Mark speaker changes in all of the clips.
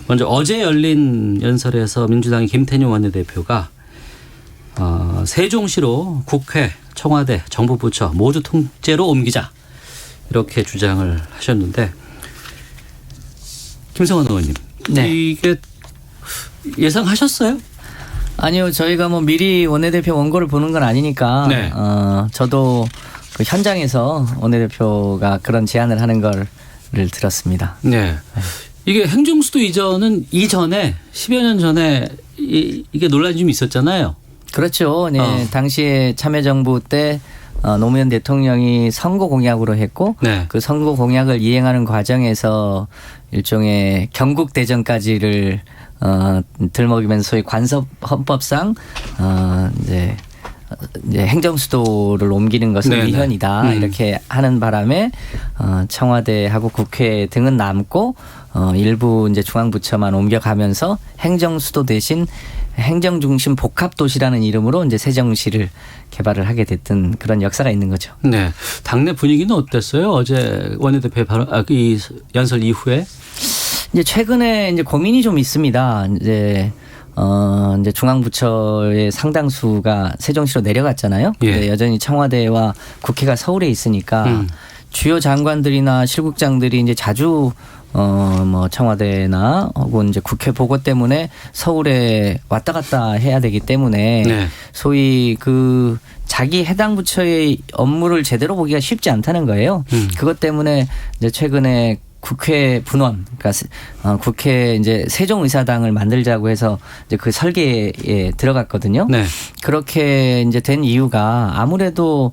Speaker 1: 먼저 어제 열린 연설에서 민주당의 김태년 원내대표가 세종시로 국회, 청와대, 정부 부처 모두 통째로 옮기자 이렇게 주장을 하셨는데 김성환 의원님,
Speaker 2: 네.
Speaker 1: 이게 예상하셨어요?
Speaker 2: 아니요, 저희가 뭐 미리 원내대표 원고를 보는 건 아니니까
Speaker 1: 네.
Speaker 2: 저도 그 현장에서 원내대표가 그런 제안을 하는 걸 들었습니다.
Speaker 1: 네. 이게 행정수도 이전에 10여 년 전에 이게 논란이 좀 있었잖아요.
Speaker 2: 그렇죠. 네, 당시에 참여정부 때 노무현 대통령이 선거 공약으로 했고
Speaker 1: 네.
Speaker 2: 그 선거 공약을 이행하는 과정에서 일종의 경국대전까지를 들먹이면서 소위 관습헌법상 이제 행정수도를 옮기는 것은
Speaker 1: 네네.
Speaker 2: 위헌이다 이렇게 하는 바람에 청와대하고 국회 등은 남고 일부 이제 중앙부처만 옮겨가면서 행정수도 대신 행정중심 복합도시라는 이름으로 이제 세종시를 개발을 하게 됐던 그런 역사가 있는 거죠.
Speaker 1: 네. 당내 분위기는 어땠어요? 어제 원내대표의 이 연설 이후에?
Speaker 2: 이제 최근에 이제 고민이 좀 있습니다. 이제 중앙부처의 상당수가 세종시로 내려갔잖아요.
Speaker 1: 예.
Speaker 2: 근데 여전히 청와대와 국회가 서울에 있으니까 주요 장관들이나 실국장들이 이제 자주 뭐 청와대나 혹은 이제 국회 보고 때문에 서울에 왔다 갔다 해야 되기 때문에
Speaker 1: 네.
Speaker 2: 소위 그 자기 해당 부처의 업무를 제대로 보기가 쉽지 않다는 거예요. 그것 때문에 이제 최근에 국회 분원, 그러니까 국회 이제 세종의사당을 만들자고 해서 이제 그 설계에 들어갔거든요.
Speaker 1: 네. 그렇게
Speaker 2: 이제 된 이유가 아무래도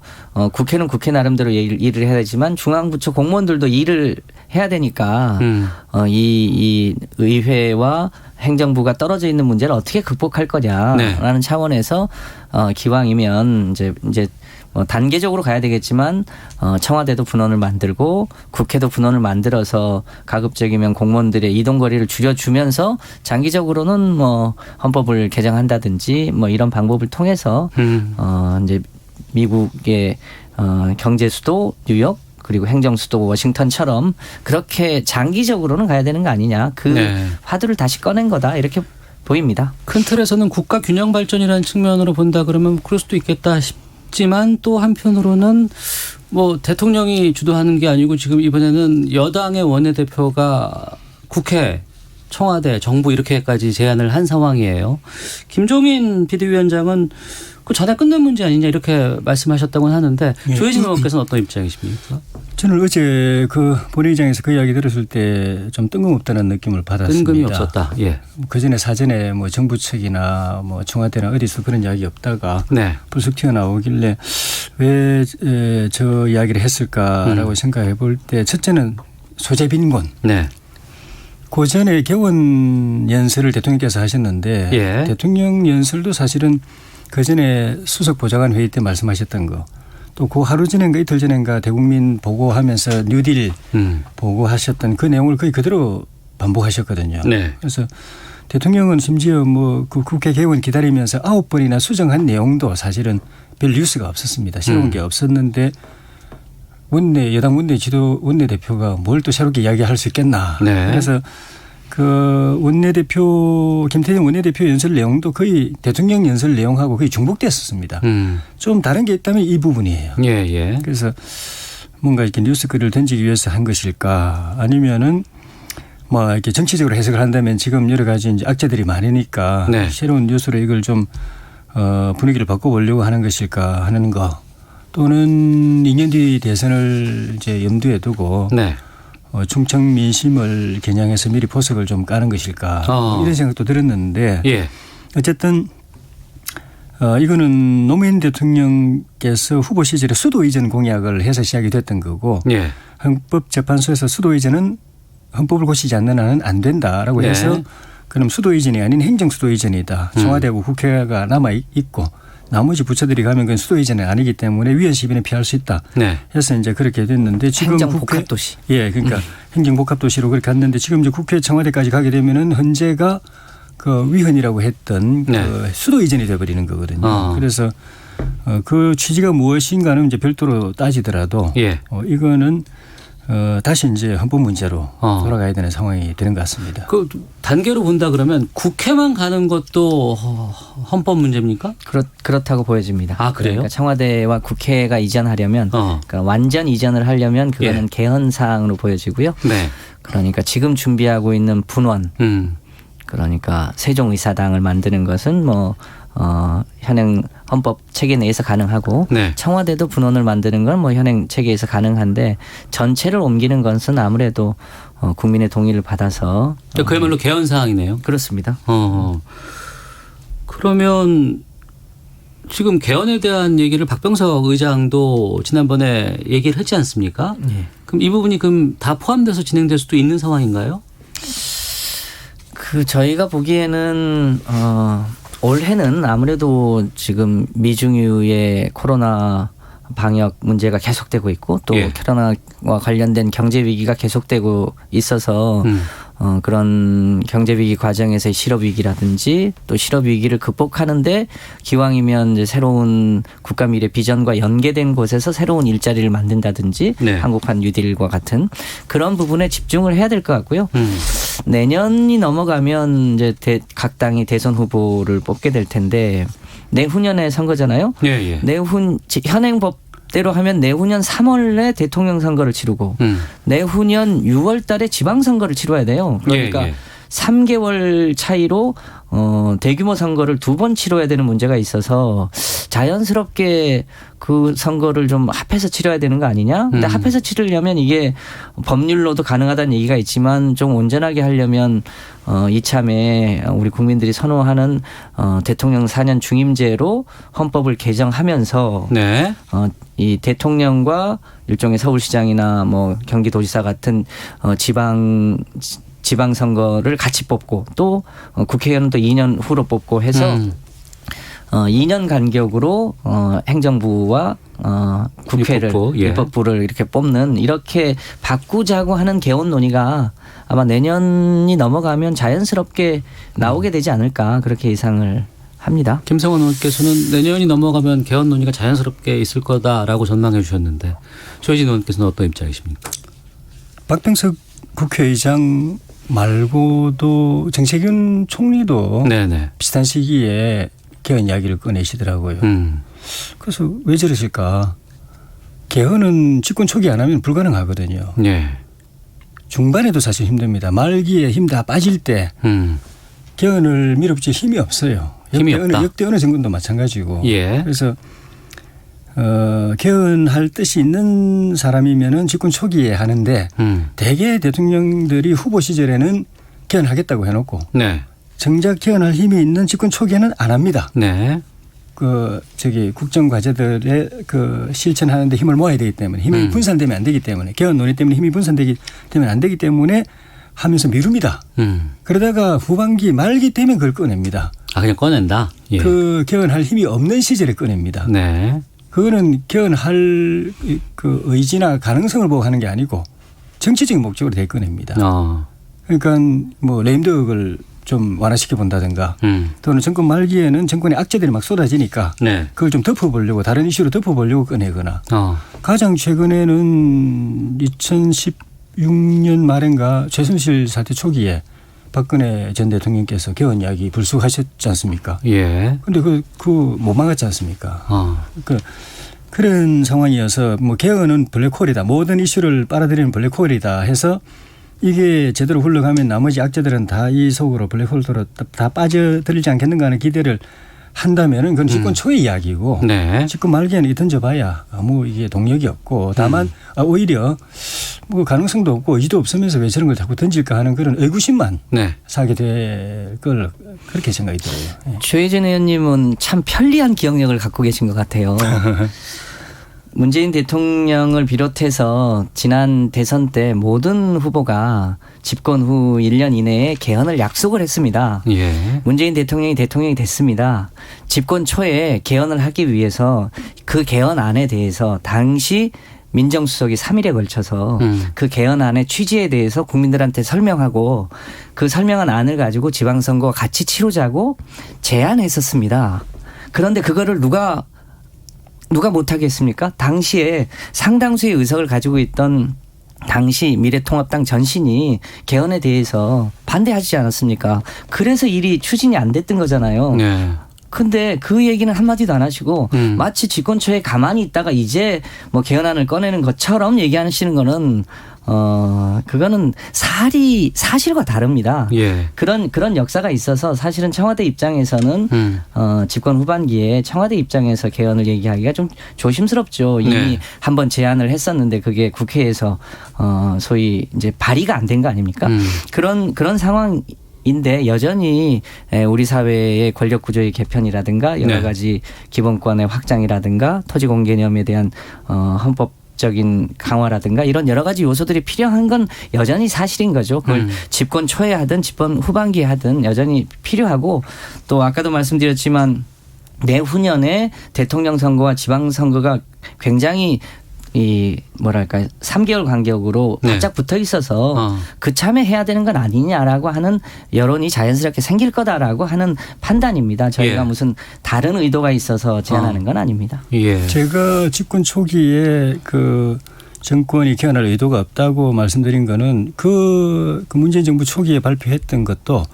Speaker 2: 국회는 국회 나름대로 일을 해야 되지만 중앙부처 공무원들도 일을 해야 되니까 이 의회와 행정부가 떨어져 있는 문제를 어떻게 극복할 거냐라는 네. 차원에서 기왕이면 이제 단계적으로 가야 되겠지만 청와대도 분원을 만들고 국회도 분원을 만들어서 가급적이면 공무원들의 이동 거리를 줄여주면서 장기적으로는 뭐 헌법을 개정한다든지 뭐 이런 방법을 통해서 이제 미국의 경제 수도 뉴욕 그리고 행정 수도 워싱턴처럼 그렇게 장기적으로는 가야 되는 거 아니냐. 그
Speaker 1: 네.
Speaker 2: 화두를 다시 꺼낸 거다 이렇게 보입니다.
Speaker 1: 큰 틀에서는 국가 균형 발전이라는 측면으로 본다 그러면 그럴 수도 있겠다 싶지만 또 한편으로는 뭐 대통령이 주도하는 게 아니고 지금 이번에는 여당의 원내대표가 국회, 청와대, 정부 이렇게까지 제안을 한 상황이에요. 김종인 비대위원장은 그 전에 끝난 문제 아니냐 이렇게 말씀하셨다고는 하는데
Speaker 3: 예.
Speaker 1: 조혜진 의원께서는 어떤 입장이십니까?
Speaker 3: 저는 어제 그 본회의장에서 그 이야기 들었을 때 좀 뜬금없다는 느낌을 받았습니다.
Speaker 1: 뜬금이 없었다. 예.
Speaker 3: 그 전에 사전에 뭐 정부 측이나 뭐 청와대나 어디서 그런 이야기 없다가
Speaker 1: 네.
Speaker 3: 불쑥 튀어나오길래 왜 저 이야기를 했을까라고 생각해 볼 때 첫째는 소재 빈곤.
Speaker 1: 네.
Speaker 3: 그 전에 개원 연설을 대통령께서 하셨는데
Speaker 1: 예.
Speaker 3: 대통령 연설도 사실은 그 전에 수석 보좌관 회의 때 말씀하셨던 거 또 그 하루 전인가 이틀 전인가 대국민 보고하면서 뉴딜 보고하셨던 그 내용을 거의 그대로 반복하셨거든요.
Speaker 1: 네.
Speaker 3: 그래서 대통령은 심지어 뭐 그 국회 개원 기다리면서 9번이나 수정한 내용도 사실은 별 뉴스가 없었습니다. 새로운 게 없었는데 여당 원내대표가 뭘 또 새롭게 이야기할 수 있겠나.
Speaker 1: 네.
Speaker 3: 그래서 그 김태년 원내대표 연설 내용도 거의 대통령 연설 내용하고 거의 중복됐었습니다. 좀 다른 게 있다면 이 부분이에요.
Speaker 1: 예, 예.
Speaker 3: 그래서 뭔가 이렇게 뉴스글을 던지기 위해서 한 것일까 아니면은 뭐 이렇게 정치적으로 해석을 한다면 지금 여러 가지 이제 악재들이 많으니까
Speaker 1: 네. 새로운
Speaker 3: 뉴스로 이걸 좀 분위기를 바꿔보려고 하는 것일까 하는 거 또는 2년 뒤 대선을 이제 염두에 두고
Speaker 1: 네.
Speaker 3: 충청 민심을 겨냥해서 미리 포석을 좀 까는 것일까 이런 생각도 들었는데
Speaker 1: 예.
Speaker 3: 어쨌든 이거는 노무현 대통령께서 후보 시절에 수도 이전 공약을 해서 시작이 됐던 거고
Speaker 1: 예.
Speaker 3: 헌법재판소에서 수도 이전은 헌법을 고치지 않는 한은 안 된다라고
Speaker 1: 네.
Speaker 3: 해서 그럼 수도 이전이 아닌 행정 수도 이전이다. 청와대하고 국회가 남아 있고 나머지 부처들이 가면 그건 수도 이전이 아니기 때문에 위헌 시비는 피할 수 있다.
Speaker 1: 네.
Speaker 3: 해서 이제 그렇게 됐는데 지금
Speaker 2: 행정복합도시.
Speaker 3: 예, 그러니까 행정복합도시로 그렇게 갔는데 지금 이제 국회 청와대까지 가게 되면은 헌재가 그 위헌이라고 했던
Speaker 1: 네.
Speaker 3: 그 수도 이전이 돼버리는 거거든요. 그래서 그 취지가 무엇인가는 이제 별도로 따지더라도
Speaker 1: 예.
Speaker 3: 이거는 다시 이제 헌법 문제로 돌아가야 되는 상황이 되는 것 같습니다.
Speaker 1: 그 단계로 본다 그러면 국회만 가는 것도 헌법 문제입니까?
Speaker 2: 그렇다고 보여집니다.
Speaker 1: 아, 그래요?
Speaker 2: 그러니까 청와대와 국회가 이전하려면 그러니까 완전 이전을 하려면 그거는 개헌 사항으로 보여지고요.
Speaker 1: 네.
Speaker 2: 그러니까 지금 준비하고 있는 분원 그러니까 세종의사당을 만드는 것은 뭐 현행 헌법 체계 내에서 가능하고
Speaker 1: 네.
Speaker 2: 청와대도 분원을 만드는 건 뭐 현행 체계에서 가능한데 전체를 옮기는 것은 아무래도 국민의 동의를 받아서
Speaker 1: 그야말로 개헌 사항이네요.
Speaker 2: 그렇습니다.
Speaker 1: 그러면 지금 개헌에 대한 얘기를 박병석 의장도 지난번에 얘기를 했지 않습니까?
Speaker 2: 네.
Speaker 1: 그럼 이 부분이 그럼 다 포함돼서 진행될 수도 있는 상황인가요?
Speaker 2: 저희가 보기에는 올해는 아무래도 지금 미중유의 코로나 방역 문제가 계속되고 있고 또 코로나와 관련된 경제 위기가 계속되고 있어서 그런 경제 위기 과정에서의 실업 위기라든지 또 실업 위기를 극복하는데 기왕이면 이제 새로운 국가 미래 비전과 연계된 곳에서 새로운 일자리를 만든다든지 한국판 뉴딜과 같은 그런 부분에 집중을 해야 될 것 같고요. 내년이 넘어가면 이제 각 당이 대선 후보를 뽑게 될 텐데 내후년에 선거잖아요. 현행 법대로 하면 내후년 3월에 대통령 선거를 치르고 내후년 6월 달에 지방선거를 치러야 돼요. 그러니까 3개월 차이로 대규모 선거를 2번 치러야 되는 문제가 있어서 자연스럽게 그 선거를 좀 합해서 치러야 되는 거 아니냐? 근데 합해서 치르려면 이게 법률로도 가능하다는 얘기가 있지만 좀 온전하게 하려면 이참에 우리 국민들이 선호하는 대통령 4년 중임제로 헌법을 개정하면서 이 대통령과 일종의 서울시장이나 뭐 경기도지사 같은 지방선거를 같이 뽑고 또 국회의원은 또 2년 후로 뽑고 해서 2년 간격으로 행정부와 국회를 입법부를 이렇게 뽑는 이렇게 바꾸자고 하는 개헌 논의가 아마 내년이 넘어가면 자연스럽게 나오게 되지 않을까 그렇게 예상을 합니다.
Speaker 1: 김성원 의원께서는 내년이 넘어가면 개헌 논의가 자연스럽게 있을 거다라고 전망해 주셨는데 조혜진 의원께서는 어떤 입장이십니까?
Speaker 3: 박병석 국회의장 말고도 정세균 총리도 비슷한 시기에 개헌 이야기를 꺼내시더라고요. 그래서 왜 저러실까? 개헌은 집권 초기 안 하면 불가능하거든요. 중반에도 사실 힘듭니다. 말기에 힘 다 빠질 때 개헌을 밀어붙일 힘이 없어요. 역대 어느 정권도 마찬가지고. 그래서 개헌할 뜻이 있는 사람이면은 집권 초기에 하는데 대개 대통령들이 후보 시절에는 개헌하겠다고 해놓고 정작 개헌할 힘이 있는 집권 초기에는 안 합니다. 국정 과제들의 실천하는데 힘을 모아야 되기 때문에 힘이 분산되면 안 되기 때문에 개헌 논의 때문에 힘이 분산되면 안 되기 때문에 하면서 미룹니다. 그러다가 후반기 말기 되면 그걸 꺼냅니다.
Speaker 1: 그냥 꺼낸다.
Speaker 3: 그 개헌할 힘이 없는 시절에 꺼냅니다. 그거는 개헌할 의지나 가능성을 보고 하는 게 아니고 정치적인 목적으로 대꺼냅니다. 그러니까 뭐 레임덕을 좀 완화시켜 본다든가 또는 정권 말기에는 정권의 악재들이 막 쏟아지니까 그걸 좀 덮어보려고 다른 이슈로 덮어보려고 꺼내거나 가장 최근에는 2016년 말인가 최순실 사태 초기에 박근혜 전 대통령께서 개헌 이야기 불쑥하셨지 않습니까? 그런데 못 막았지 않습니까? 그런 상황이어서 뭐 개헌은 블랙홀이다. 모든 이슈를 빨아들이는 블랙홀이다 해서 이게 제대로 흘러가면 나머지 악재들은 다 이 속으로 블랙홀로 다 빠져들지 않겠는가 하는 기대를 한다면은 그건 집권 초의 이야기고 집권 말기에는 던져봐야 아무 이게 동력이 없고 다만 오히려 뭐 가능성도 없고 의지도 없으면서 왜 저런 걸 자꾸 던질까 하는 그런 의구심만 사게 될 걸 그렇게 생각이 들어요.
Speaker 2: 조혜진 의원님은 참 편리한 기억력을 갖고 계신 것 같아요. 문재인 대통령을 비롯해서 지난 대선 때 모든 후보가 집권 후 1년 이내에 개헌을 약속을 했습니다. 문재인 대통령이 됐습니다. 집권 초에 개헌을 하기 위해서 그 개헌안에 대해서 당시 민정수석이 3일에 걸쳐서 그 개헌안의 취지에 대해서 국민들한테 설명하고 그 설명한 안을 가지고 지방선거 같이 치르자고 제안했었습니다. 그런데 그거를 누가 못하겠습니까? 당시에 상당수의 의석을 가지고 있던 당시 미래통합당 전신이 개헌에 대해서 반대하지 않았습니까? 그래서 일이 추진이 안 됐던 거잖아요.
Speaker 1: 네.
Speaker 2: 근데 그 얘기는 한마디도 안 하시고 마치 집권초에 가만히 있다가 이제 뭐 개헌안을 꺼내는 것처럼 얘기하시는 거는 그거는 사실과 다릅니다.
Speaker 1: 예.
Speaker 2: 그런 역사가 있어서 사실은 청와대 입장에서는 집권 후반기에 청와대 입장에서 개헌을 얘기하기가 좀 조심스럽죠. 이미
Speaker 1: 네.
Speaker 2: 한번 제안을 했었는데 그게 국회에서 소위 이제 발의가 안 된 거 아닙니까? 그런 상황인데 여전히 우리 사회의 권력 구조의 개편이라든가 여러
Speaker 1: 네.
Speaker 2: 가지 기본권의 확장이라든가 토지 공개념에 대한 헌법적인 강화라든가 이런 여러 가지 요소들이 필요한 건 여전히 사실인 거죠. 그걸 집권 초에 하든 집권 후반기에 하든 여전히 필요하고 또 아까도 말씀드렸지만 내후년에 대통령 선거와 지방선거가 굉장히 이 뭐랄까 3개월 간격으로
Speaker 1: 네.
Speaker 2: 바짝 붙어 있어서 그참에 해야 되는 건 아니냐라고 하는 여론이 자연스럽게 생길 거다라고 하는 판단입니다. 저희가
Speaker 1: 예.
Speaker 2: 무슨 다른 의도가 있어서 제안하는 건 아닙니다.
Speaker 1: 예.
Speaker 3: 제가 집권 초기에 그 정권이 개헌할 의도가 없다고 말씀드린 거는 그 문재인 정부 초기에 발표했던 것도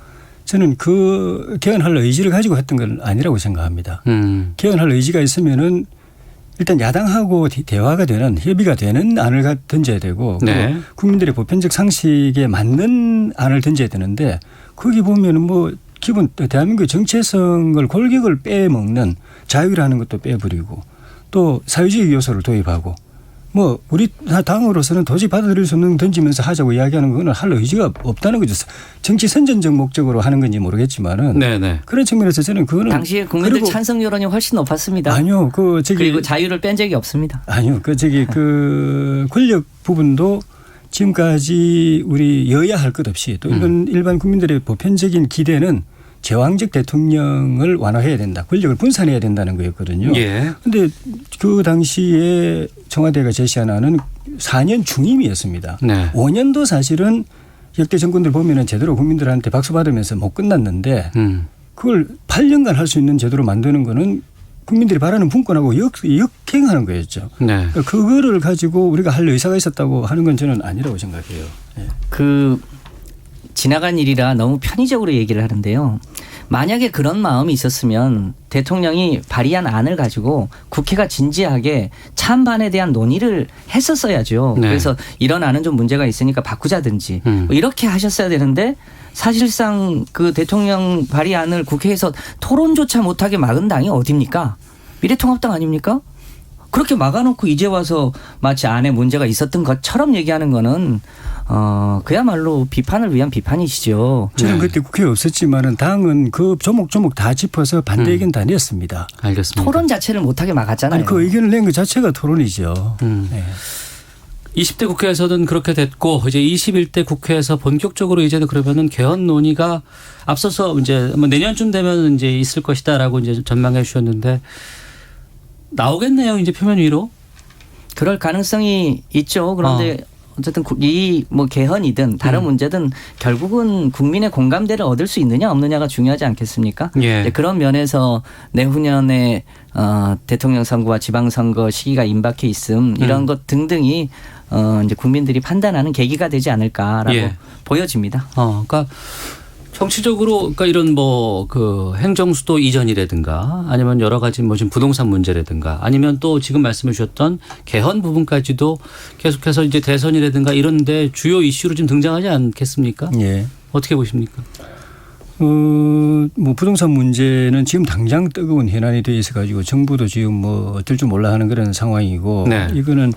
Speaker 3: 저는 그 개헌할 의지를 가지고 했던 건 아니라고 생각합니다. 개헌할 의지가 있으면은 일단 야당하고 대화가 되는 협의가 되는 안을 던져야 되고
Speaker 1: 네.
Speaker 3: 국민들의 보편적 상식에 맞는 안을 던져야 되는데 거기 보면은 뭐 기본 대한민국의 정체성을 골격을 빼먹는 자유라는 것도 빼버리고 또 사회주의 요소를 도입하고 뭐 우리 당으로서는 도저히 받아들일 수 없는 던지면서 하자고 이야기하는 거는 할 의지가 없다는 거죠. 정치 선전적 목적으로 하는 건지 모르겠지만은
Speaker 1: 네네.
Speaker 3: 그런 측면에서 저는 그거는
Speaker 2: 당시에 국민들 찬성 여론이 훨씬 높았습니다.
Speaker 3: 아니요,
Speaker 2: 그리고 자유를 뺀 적이 없습니다.
Speaker 3: 아니요, 그 권력 부분도 지금까지 우리 여야 할 것 없이 또 일반 국민들의 보편적인 기대는 제왕적 대통령을 완화해야 된다. 권력을 분산해야 된다는 거였거든요. 그런데
Speaker 1: 예.
Speaker 3: 그 당시에 청와대가 제시한 안은 4년 중임이었습니다.
Speaker 1: 네.
Speaker 3: 5년도 사실은 역대 정권들 보면은 제대로 국민들한테 박수 받으면서 못 끝났는데 그걸 8년간 할 수 있는 제도로 만드는 거는 국민들이 바라는 분권하고 역행하는 거였죠.
Speaker 1: 네.
Speaker 3: 그러니까 그거를 가지고 우리가 할 의사가 있었다고 하는 건 저는 아니라고 생각해요. 네.
Speaker 2: 지나간 일이라 너무 편의적으로 얘기를 하는데요. 만약에 그런 마음이 있었으면 대통령이 발의한 안을 가지고 국회가 진지하게 찬반에 대한 논의를 했었어야죠.
Speaker 1: 네.
Speaker 2: 그래서 이런 안은 좀 문제가 있으니까 바꾸자든지 뭐 이렇게 하셨어야 되는데 사실상 그 대통령 발의안을 국회에서 토론조차 못하게 막은 당이 어디입니까? 미래통합당 아닙니까? 그렇게 막아놓고 이제 와서 마치 안에 문제가 있었던 것처럼 얘기하는 거는 그야말로 비판을 위한 비판이시죠.
Speaker 3: 저는 그때 국회에 없었지만은 당은 그 조목조목 다 짚어서 반대 의견 다 냈습니다.
Speaker 1: 알겠습니다.
Speaker 2: 토론 자체를 못하게 막았잖아요.
Speaker 3: 아니, 그 의견을 낸 것 자체가 토론이죠. 네.
Speaker 1: 20대 국회에서는 그렇게 됐고 이제 21대 국회에서 본격적으로 이제는 그러면은 개헌 논의가 앞서서 이제 뭐 내년쯤 되면 이제 있을 것이다라고 이제 전망해 주셨는데 나오겠네요. 이제 표면 위로.
Speaker 2: 그럴 가능성이 있죠. 그런데 어쨌든 이 뭐 개헌이든 다른 문제든 결국은 국민의 공감대를 얻을 수 있느냐 없느냐가 중요하지 않겠습니까?
Speaker 1: 예.
Speaker 2: 그런 면에서 내후년에 대통령 선거와 지방선거 시기가 임박해 있음 이런 것 등등이 이제 국민들이 판단하는 계기가 되지 않을까라고
Speaker 1: 예.
Speaker 2: 보여집니다.
Speaker 1: 그러니까 정치적으로 그러니까 이런 뭐 그 행정수도 이전이라든가 아니면 여러 가지 뭐 지금 부동산 문제라든가 아니면 또 지금 말씀해 주셨던 개헌 부분까지도 계속해서 이제 대선이라든가 이런데 주요 이슈로 좀 등장하지 않겠습니까?
Speaker 3: 예.
Speaker 1: 어떻게 보십니까?
Speaker 3: 뭐 부동산 문제는 지금 당장 뜨거운 현안이 돼 있어 가지고 정부도 지금 뭐 어쩔 줄 몰라 하는 그런 상황이고
Speaker 1: 네.
Speaker 3: 이거는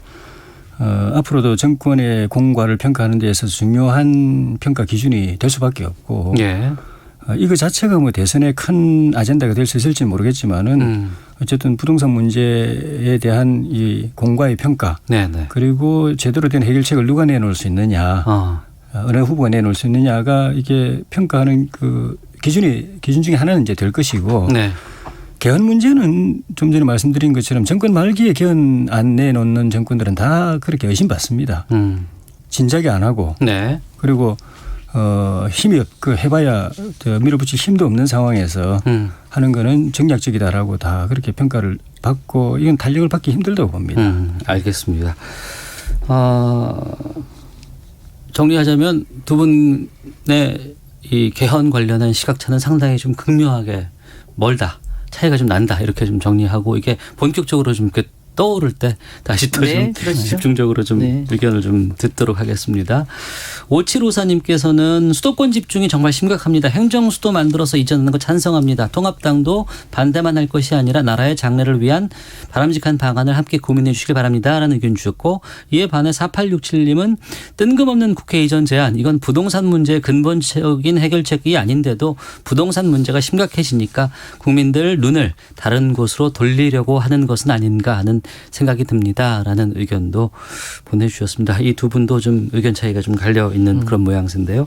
Speaker 3: 앞으로도 정권의 공과를 평가하는 데 있어서 중요한 평가 기준이 될 수밖에 없고
Speaker 1: 예.
Speaker 3: 이거 자체가 뭐 대선의 큰 아젠다가 될 수 있을지 모르겠지만은 어쨌든 부동산 문제에 대한 이 공과의 평가
Speaker 1: 네네.
Speaker 3: 그리고 제대로 된 해결책을 누가 내놓을 수 있느냐 어느 후보가 내놓을 수 있느냐가 이게 평가하는 그 기준 중에 하나는 이제 될 것이고
Speaker 1: 네.
Speaker 3: 개헌 문제는 좀 전에 말씀드린 것처럼 정권 말기에 개헌 안 내놓는 정권들은 다 그렇게 의심받습니다. 진작에 안 하고
Speaker 1: 네.
Speaker 3: 그리고 힘이 해봐야 밀어붙일 힘도 없는 상황에서 하는 거는 정략적이다라고 다 그렇게 평가를 받고 이건 탄력을 받기 힘들다고 봅니다.
Speaker 1: 알겠습니다. 정리하자면 두 분의 이 개헌 관련한 시각차는 상당히 좀 극명하게 멀다. 차이가 좀 난다. 이렇게 좀 정리하고 이게 본격적으로 좀 이렇게 떠오를 때 다시 또 좀
Speaker 2: 네, 그렇죠.
Speaker 1: 집중적으로 좀
Speaker 2: 네.
Speaker 1: 의견을 좀 듣도록 하겠습니다. 5754님께서는 수도권 집중이 정말 심각합니다. 행정수도 만들어서 이전하는 거 찬성합니다. 통합당도 반대만 할 것이 아니라 나라의 장래를 위한 바람직한 방안을 함께 고민해 주시길 바랍니다. 라는 의견 주셨고 이에 반해 4867님은 뜬금없는 국회 이전 제안 이건 부동산 문제의 근본적인 해결책이 아닌데도 부동산 문제가 심각해지니까 국민들 눈을 다른 곳으로 돌리려고 하는 것은 아닌가 하는 생각이 듭니다라는 의견도 보내주셨습니다. 이 두 분도 좀 의견 차이가 좀 갈려 있는 그런 모양새인데요.